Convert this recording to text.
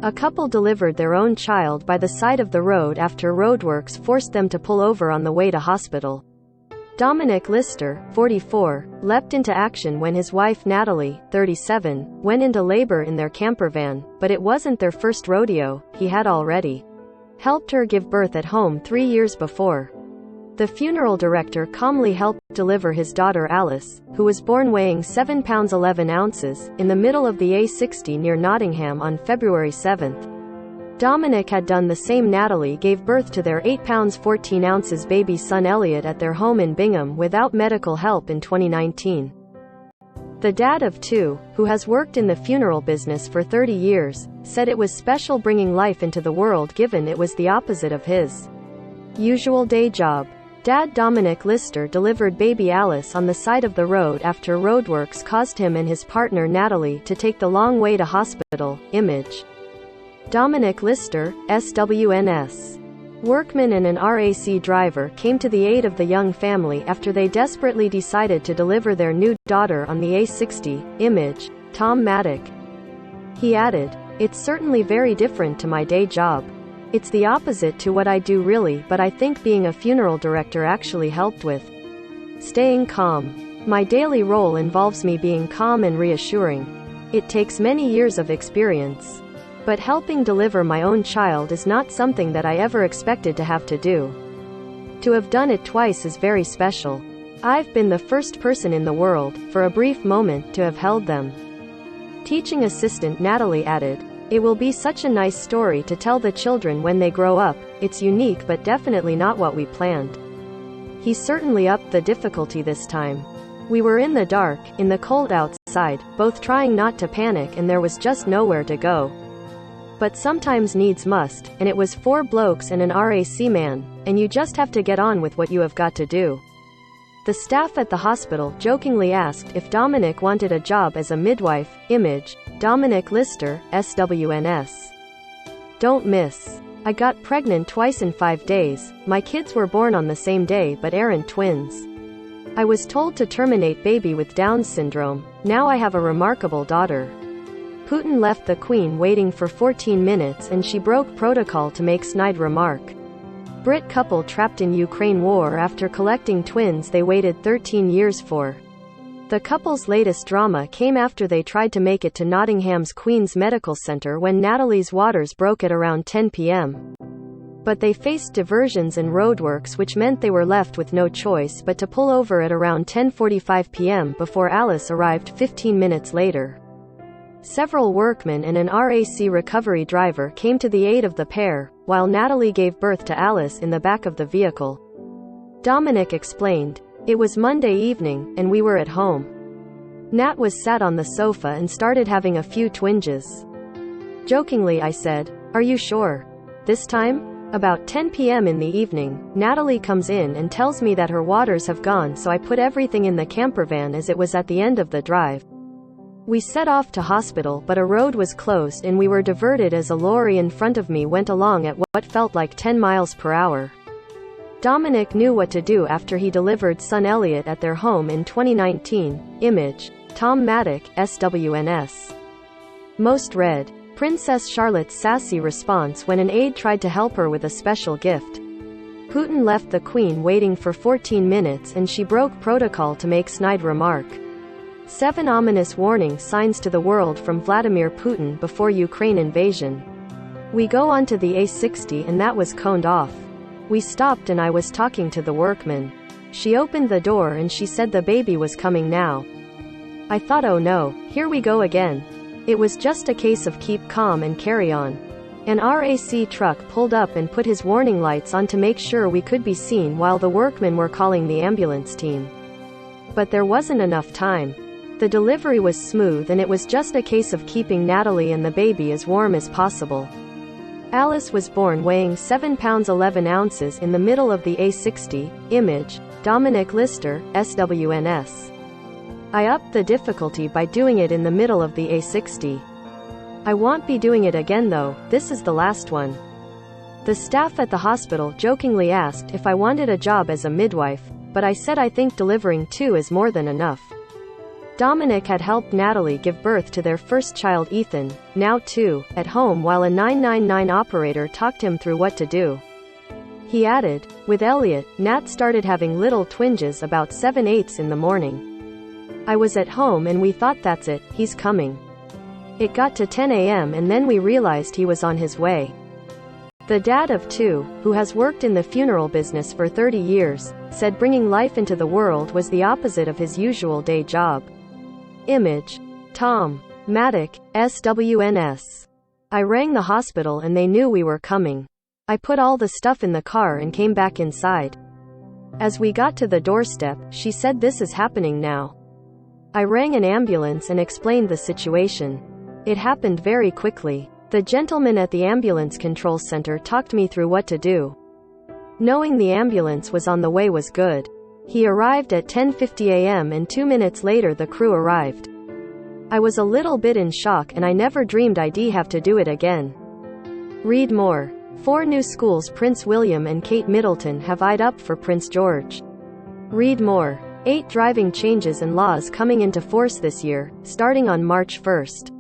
A couple delivered their own child by the side of the road after roadworks forced them to pull over on the way to hospital. Dominic Lister, 44, leapt into action when his wife Natalie, 37, went into labor in their campervan, but it wasn't their first rodeo. He had already helped her give birth at home 3 years before. The funeral director calmly helped deliver his daughter Alice, who was born weighing 7 pounds 11 ounces, in the middle of the A60 near Nottingham on February 7. Dominic had done the same. Natalie gave birth to their 8 pounds 14 ounces baby son Elliot at their home in Bingham without medical help in 2019. The dad of two, who has worked in the funeral business for 30 years, said it was special bringing life into the world given it was the opposite of his usual day job. Dad Dominic Lister delivered baby Alice on the side of the road after roadworks caused him and his partner Natalie to take the long way to hospital. Image. Dominic Lister, SWNS. Workmen and an RAC driver came to the aid of the young family after they desperately decided to deliver their new daughter on the A60. Image. Tom Maddock. He added, "It's certainly very different to my day job. It's the opposite to what I do really, but I think being a funeral director actually helped with staying calm. My daily role involves me being calm and reassuring. It takes many years of experience. But helping deliver my own child is not something that I ever expected to have to do. To have done it twice is very special. I've been the first person in the world, for a brief moment, to have held them." Teaching assistant Natalie added, "It will be such a nice story to tell the children when they grow up. It's unique but definitely not what we planned." He certainly upped the difficulty this time. "We were in the dark, in the cold outside, both trying not to panic, and there was just nowhere to go. But sometimes needs must, and it was 4 blokes and an RAC man, and you just have to get on with what you have got to do." The staff at the hospital jokingly asked if Dominic wanted a job as a midwife. Image. Dominic Lister, SWNS. "Don't miss. I got pregnant twice in 5 days. My kids were born on the same day but aren't twins. I was told to terminate baby with Down syndrome. Now I have a remarkable daughter." Putin left the Queen waiting for 14 minutes and she broke protocol to make snide remark. Brit couple trapped in Ukraine war after collecting twins they waited 13 years for. The couple's latest drama came after they tried to make it to Nottingham's Queen's Medical Centre when Natalie's waters broke at around 10 p.m. But they faced diversions and roadworks which meant they were left with no choice but to pull over at around 10:45 p.m. before Alice arrived 15 minutes later. Several workmen and an RAC recovery driver came to the aid of the pair, while Natalie gave birth to Alice in the back of the vehicle. Dominic explained, "It was Monday evening, and we were at home. Nat was sat on the sofa and started having a few twinges. Jokingly I said, 'Are you sure? This time?' About 10 p.m. in the evening, Natalie comes in and tells me that her waters have gone, so I put everything in the campervan as it was at the end of the drive. We set off to hospital, but a road was closed and we were diverted as a lorry in front of me went along at what felt like 10 miles per hour. Dominic knew what to do after he delivered son Elliot at their home in 2019. Image. Tom Maddock, SWNS. Most read. Princess Charlotte's sassy response when an aide tried to help her with a special gift. Putin left the Queen waiting for 14 minutes and she broke protocol to make snide remark. 7 ominous warning signs to the world from Vladimir Putin before Ukraine invasion. We go onto the A60 and that was coned off. We stopped and I was talking to the workman. She opened the door and she said the baby was coming now. I thought, oh no, here we go again. It was just a case of keep calm and carry on. An RAC truck pulled up and put his warning lights on to make sure we could be seen while the workmen were calling the ambulance team. But there wasn't enough time. The delivery was smooth and it was just a case of keeping Natalie and the baby as warm as possible. Alice was born weighing 7 pounds 11 ounces in the middle of the A60. Image. Dominic Lister, SWNS. I upped the difficulty by doing it in the middle of the A60. I won't be doing it again though, this is the last one. The staff at the hospital jokingly asked if I wanted a job as a midwife, but I said I think delivering 2 is more than enough. Dominic had helped Natalie give birth to their first child Ethan, now 2, at home while a 999 operator talked him through what to do. He added, with Elliot, Nat started having little twinges about 7/8 in the morning. I was at home and we thought that's it, he's coming. It got to 10 a.m. and then we realized he was on his way. The dad of 2, who has worked in the funeral business for 30 years, said bringing life into the world was the opposite of his usual day job. Image. Tom. Maddock, SWNS. I rang the hospital and they knew we were coming. I put all the stuff in the car and came back inside. As we got to the doorstep, she said this is happening now. I rang an ambulance and explained the situation. It happened very quickly. The gentleman at the ambulance control center talked me through what to do. Knowing the ambulance was on the way was good. He arrived at 10:50 a.m. and 2 minutes later the crew arrived. I was a little bit in shock and I never dreamed I'd have to do it again. Read more. 4 new schools Prince William and Kate Middleton have eyed up for Prince George. Read more. 8 driving changes and laws coming into force this year, starting on March 1st.